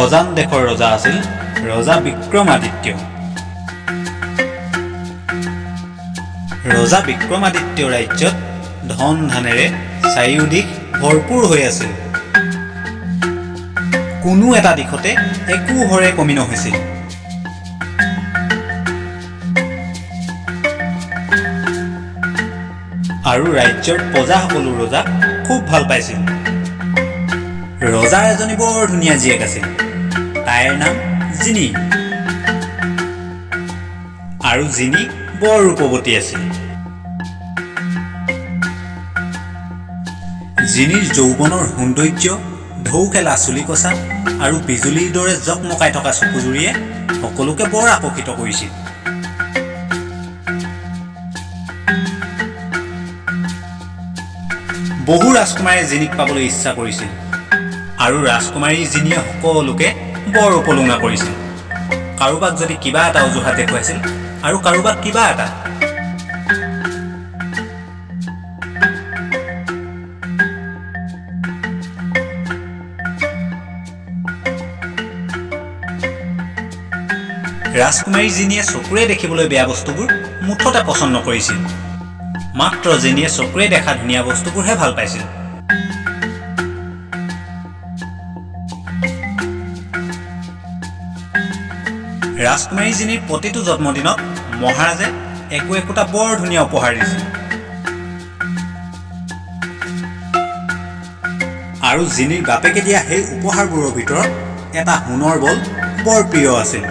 অজান দেশৰ ৰজা আছিল ৰজা বিক্ৰমাদিত্য। ৰজা বিক্ৰমাদিত্য ৰাজ্যত ধন ধানেৰে চাৰিওদিশ ভৰপূৰ হৈ আছিল। কোনো এটা দিশতে একো হৰে কমি নহৈছিল। আৰু ৰাজ্যৰ প্ৰজাসকলো ৰজাক খুব ভাল পাইছিল। ৰজাৰ এজনী বৰ ধুনীয়া জীয়েক আছিল, তাইৰ নাম জিনি। আৰু জিনি বৰ ৰূপৱতী আছিল। জিনিৰ যৌৱনৰ সৌন্দৰ্য, ঢৌ খেলা চুলিকচা আৰু বিজুলীৰ দৰে জকমকাই থকা চকুজুৰিয়ে সকলোকে বৰ আকৰ্ষিত কৰিছিল। বহু ৰাজকুমাৰে জিনিক পাবলৈ ইচ্ছা কৰিছিল আৰু ৰাজকুমাৰী জিনিয়ে সকলোকে বৰ উপলুঙা কৰিছিল। কাৰোবাক যদি কিবা এটা অজুহাত দেখুৱাইছিল আৰু কাৰোবাক কিবা এটা। ৰাজকুমাৰী জিনিয়ে চকুৰে দেখিবলৈ বেয়া বস্তুবোৰ মুঠতে পচন্দ নকৰিছিল। মাত্ৰ জিনিয়ে চকুৰে দেখা ধুনীয়া বস্তুবোৰহে ভাল পাইছিল। ৰাজকুমাৰী জিনিৰ প্ৰতিটো জন্মদিনত মহাৰাজে একোটা বৰ ধুনীয়া উপহাৰ দিছিল। আৰু জিনিৰ বাপেকে দিয়া সেই উপহাৰবোৰৰ ভিতৰত এটা সোণৰ বল বৰ প্ৰিয় আছিল।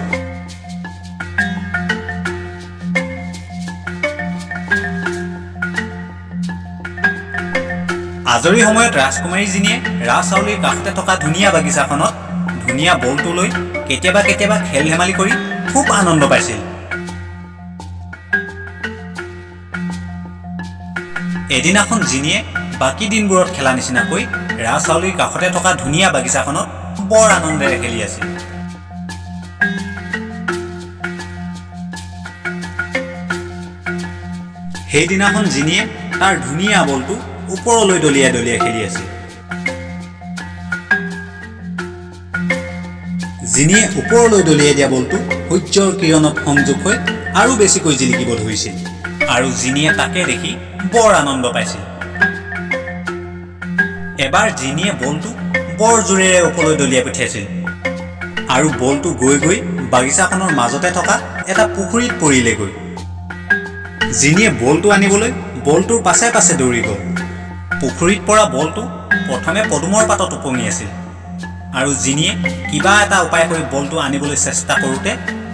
আজৰি সময়ত ৰাজকুমাৰী জিনিয়ে ৰাজহাউলিৰ কাষতে থকা ধুনীয়া বাগিচাখনত ধুনীয়া বলটো লৈ কেতিয়াবা কেতিয়াবা খেল ধেমালি কৰি খুব আনন্দ পাইছিল। এদিনাখন জিনিয়ে বাকী দিনবোৰত খেলা নিচিনাকৈ ৰাজহাউলিৰ কাষতে থকা ধুনীয়া বাগিচাখনত বৰ আনন্দেৰে খেলি আছিল। সেইদিনাখন জিনিয়ে তাৰ ধুনীয়া বলটো ওপৰলৈ দলিয়াই দলিয়াই খেলি আছিল। জিনিয়ে ওপৰলৈ দলিয়াই দিয়া বলটো সূৰ্যৰ কিৰণত সংযোগ হৈ আৰু বেছিকৈ জিলিকিব ধৰিছিল আৰু জিনিয়ে তাকে দেখি বৰ আনন্দ পাইছিল। এবাৰ জিনিয়ে বলটো বৰ জোৰেৰে ওপৰলৈ দলিয়াই পঠিয়াইছিল আৰু বলটো গৈ গৈ বাগিচাখনৰ মাজতে থকা এটা পুখুৰীত পৰিলেগৈ। জিনিয়ে বলটো আনিবলৈ বলটোৰ পাছে পাছে দৌৰি গ'ল। পুখুৰীত পৰা বলটো প্ৰথমে পদুমৰ পাতত উপঙি আছিল আৰু জিনিয়ে কিবা এটা উপায় কৰি বলটো আনিবলৈ চেষ্টা কৰোঁতে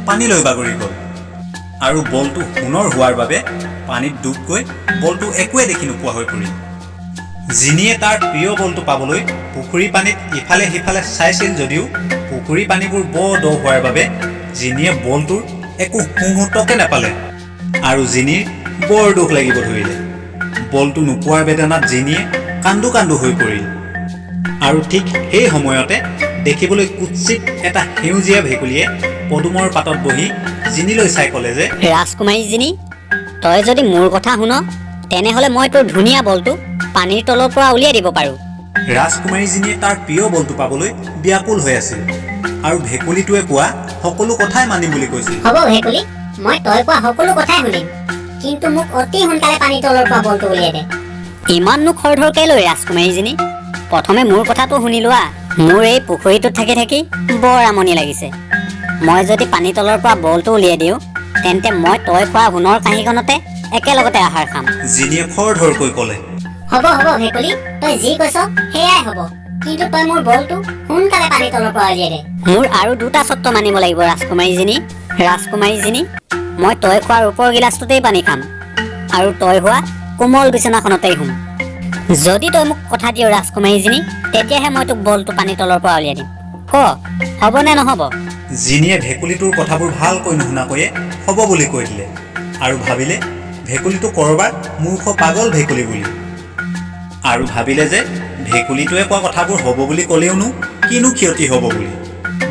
পানীলৈ বাগৰি গ'ল আৰু বলটো সোণৰ হোৱাৰ বাবে পানীত ডুব গৈ বলটো একোৱে দেখি নোপোৱা হৈ পৰিল। জিনিয়ে তাৰ প্ৰিয় বলটো পাবলৈ পুখুৰী পানীত ইফালে সিফালে চাইছিল যদিও পুখুৰী পানীবোৰ বৰ দ হোৱাৰ বাবে জিনিয়ে বলটোৰ একো মুহূৰ্তকে নাপালে আৰু জিনিৰ বৰ দুখ লাগিব ধৰিলে। বলটো নোপোৱাৰ বেদনাত জিনিয়ে কান্দো কান্দো হৈ পৰিল আৰু ঠিক সেই সময়তে দেখিবলৈ কুৎসিত এটা সেউজীয়া ভেকুলীয়ে পদুমৰ পাতত বহি জিনিলৈ চাই ক'লে যে, ৰাজকুমাৰী জিনি, তই যদি মোৰ কথা শুন তেনেহ'লে মই তোৰ ধুনীয়া বলটো পানীৰ তলৰ পৰা উলিয়াই দিব পাৰোঁ। ৰাজকুমাৰী জিনিয়ে তাৰ প্ৰিয় বলটো পাবলৈ ব্যাকুল হৈ আছিল আৰু ভেকুলীটোৱে কোৱা সকলো কথাই মানিম বুলি কৈছিল। হ'ব ভেকুলী, মই তই কোৱা সকলো কথাই শুনিম, কিন্তু মোক অতি সোনকালে পানীৰ তলৰ পৰা বলটো উলিয়াই দে। ইমাননো খৰধৰকৈ লৈ ৰাজকুমাৰী জিনি, প্ৰথমে মোৰ কথাটো শুনি লোৱা। মোৰ এই পুখুৰীটোত থাকি থাকি বৰ আমনি লাগিছে। মই যদি পানী তলৰ পৰা বলটো উলিয়াই দিওঁ তেন্তে মই তই খোৱা সোণৰ কাঁহীখনতে একেলগতে আহাৰ খাম। জিনিয়ে খৰধৰকৈ ক'লে, হ'ব হ'ব ভেকুলী, তই যি কৈছ সেয়াই হ'ব, কিন্তু তই মোৰ বলটো সোনকালে পানীৰ তলৰ পৰা উলিয়াই দে। মোৰ আৰু দুটা চৰ্ত মানিব লাগিব ৰাজকুমাৰী জিনি। ৰাজকুমাৰী জিনি, মই তই খোৱাৰ ওপৰ গিলাচটোতেই পানী খাম আৰু তই হোৱা কোমল বিচনাখনতেই শুম। যদি তই মোক কথা দিয় ৰাজকুমাৰী জিনি, তেতিয়াহে মই তোক বলটো পানীৰ তলৰ পৰা উলিয়াই দিম। ক, হ'ব নে নহ'ব? জিনিয়ে ভেকুলীটোৰ কথাবোৰ ভালকৈ নুশুনাকৈয়ে হ'ব বুলি কৈ দিলে আৰু ভাবিলে ভেকুলীটো কৰবাৰ মূৰ্খ পাগল ভেকুলী বুলি, আৰু ভাবিলে যে ভেকুলীটোৱে কোৱা কথাবোৰ হ'ব বুলি ক'লেওনো কিনো ক্ষতি হ'ব বুলি।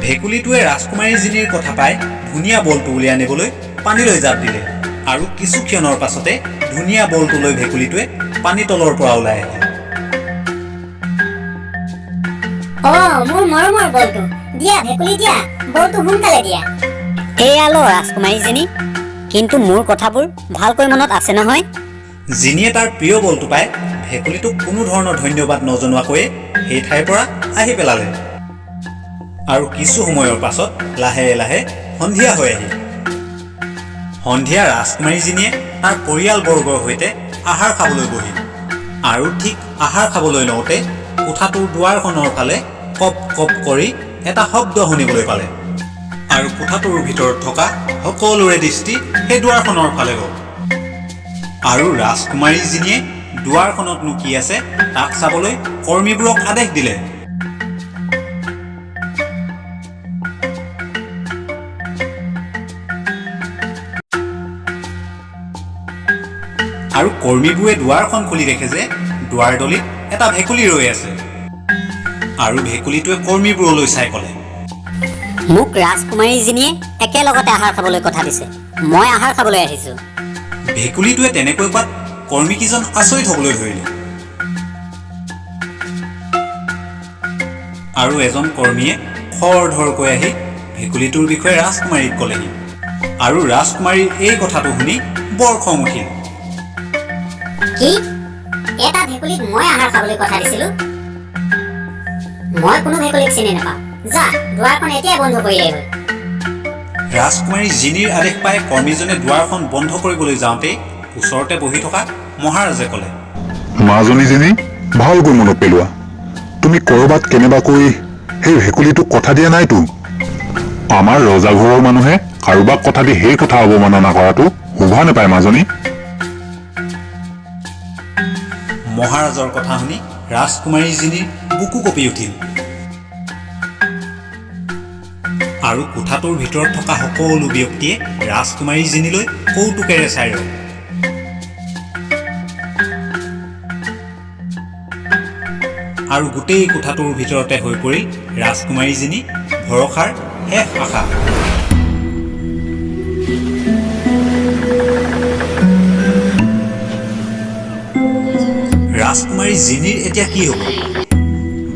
ভেকুলীটোৱে ৰাজকুমাৰী জিনিৰ কথা পাই ধুনীয়া বলটো উলিয়াই আনিবলৈ পানীলৈ জাপ দিলে আৰু কিছু ক্ষণৰ পাছতে ধুনীয়া বলটো লৈ ভেকুলীটোৱে পানী তলৰ পৰা ওলাই আহিল। মোৰ মৰমৰ বলটো, দিয়া ভেকুলী দিয়া, বলটো সোনকালে দিয়া। এয়া ল ৰাজকুমাৰীজনী, কিন্তু মোৰ কথাবোৰ ভালকৈ মনত আছে নহয়? জিনিয়ে তাৰ প্ৰিয় বলটো পাই ভেকুলীটোক কোনো ধৰণৰ ধন্যবাদ নজনোৱাকৈয়ে সেই ঠাইৰ পৰা আহি পেলালে। আৰু কিছু সময়ৰ পাছত লাহে লাহে সন্ধিয়া হৈ আহিল। সন্ধিয়া ৰাজকুমাৰীজনীয়ে তাৰ পৰিয়ালবৰ্গৰ সৈতে আহাৰ খাবলৈ বহিল। আৰু ঠিক আহাৰ খাবলৈ লওঁতে কোঠাটোৰ দুৱাৰখনৰ ফালে কপ কপ কৰি এটা শব্দ শুনিবলৈ পালে। আৰু কোঠাটোৰ ভিতৰত থকা সকলোৰে দৃষ্টি সেই দুৱাৰখনৰ ফালে গ'ল। আৰু ৰাজকুমাৰীজনীয়ে দুৱাৰখনতনো কি আছে তাক চাবলৈ কৰ্মীবোৰক আদেশ দিলে। আৰু কৰ্মীবোৰে দুৱাৰখন খুলি দেখে যে দুৱাৰদলিত এটা ভেকুলী ৰৈ আছে। আৰু ভেকুলীটোৱে কৰ্মীবোৰলৈ চাই ক'লে, মোক ৰাজকুমাৰীজনীয়ে একেলগতে আহাৰ খাবলৈ কথা দিছে, মই আহাৰ খাবলৈ আহিছোঁ। ভেকুলীটোৱে তেনেকৈ কোৱাত কৰ্মীকেইজন আচৰিত হ'বলৈ ধৰিলে। আৰু এজন কৰ্মীয়ে খৰধৰকৈ আহি ভেকুলীটোৰ বিষয়ে ৰাজকুমাৰীক ক'লেহি। আৰু ৰাজকুমাৰীৰ এই কথাটো শুনি বৰ খং উঠিল। কি? এটা ভেকুলীক মই আহাৰ খাবলৈ কথা দিছিলো? মই কোনো ভেকুলীক চিনি নাপাওঁ। যা, দুৱাৰখন এতিয়াই বন্ধ কৰিলেই হ'ল। ৰাজকুমাৰী জিনিৰ আদেশ পাই কৰ্মীজনে দুৱাৰখন বন্ধ কৰিবলৈ যাওঁতেই ওচৰতে বহি থকা মহাৰাজে ক'লে, মাজনীজনী ভালকৈ মনত পেলোৱা, তুমি ক'ৰবাত কেনেবাকৈ সেই ভেকুলীটোক কথা দিয়া নাইতো। আমাৰ ৰজাঘৰৰ মানুহে কাৰোবাক কথা দি সেই কথা অৱমাননা কৰাটো শোভা নাপায় মাজনী। মহাৰাজৰ কথা শুনি ৰাজকুমাৰীজনীৰ বুকু কঁপি উঠিল। আৰু কোঠাটোৰ ভিতৰত থকা সকলো ব্যক্তিয়ে ৰাজকুমাৰীজনীলৈ কৌতুকেৰে চাই ৰ'ল। আৰু গোটেই কোঠাটোৰ ভিতৰতে হৈ পৰিল ৰাজকুমাৰীজনী ভৰসাৰ শেষ আশা। ৰাজকুমাৰী জিনিৰ এতিয়া কি হ'ব?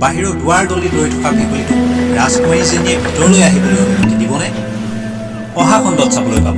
বাহিৰৰ দুৱাৰ দলিত ৰৈ থকা ভেকুলীটোক ৰাজকুমাৰীজনীয়ে ভিতৰলৈ আহিবলৈ অনুমতি দিবনে? অহা খণ্ডত চাবলৈ পাব।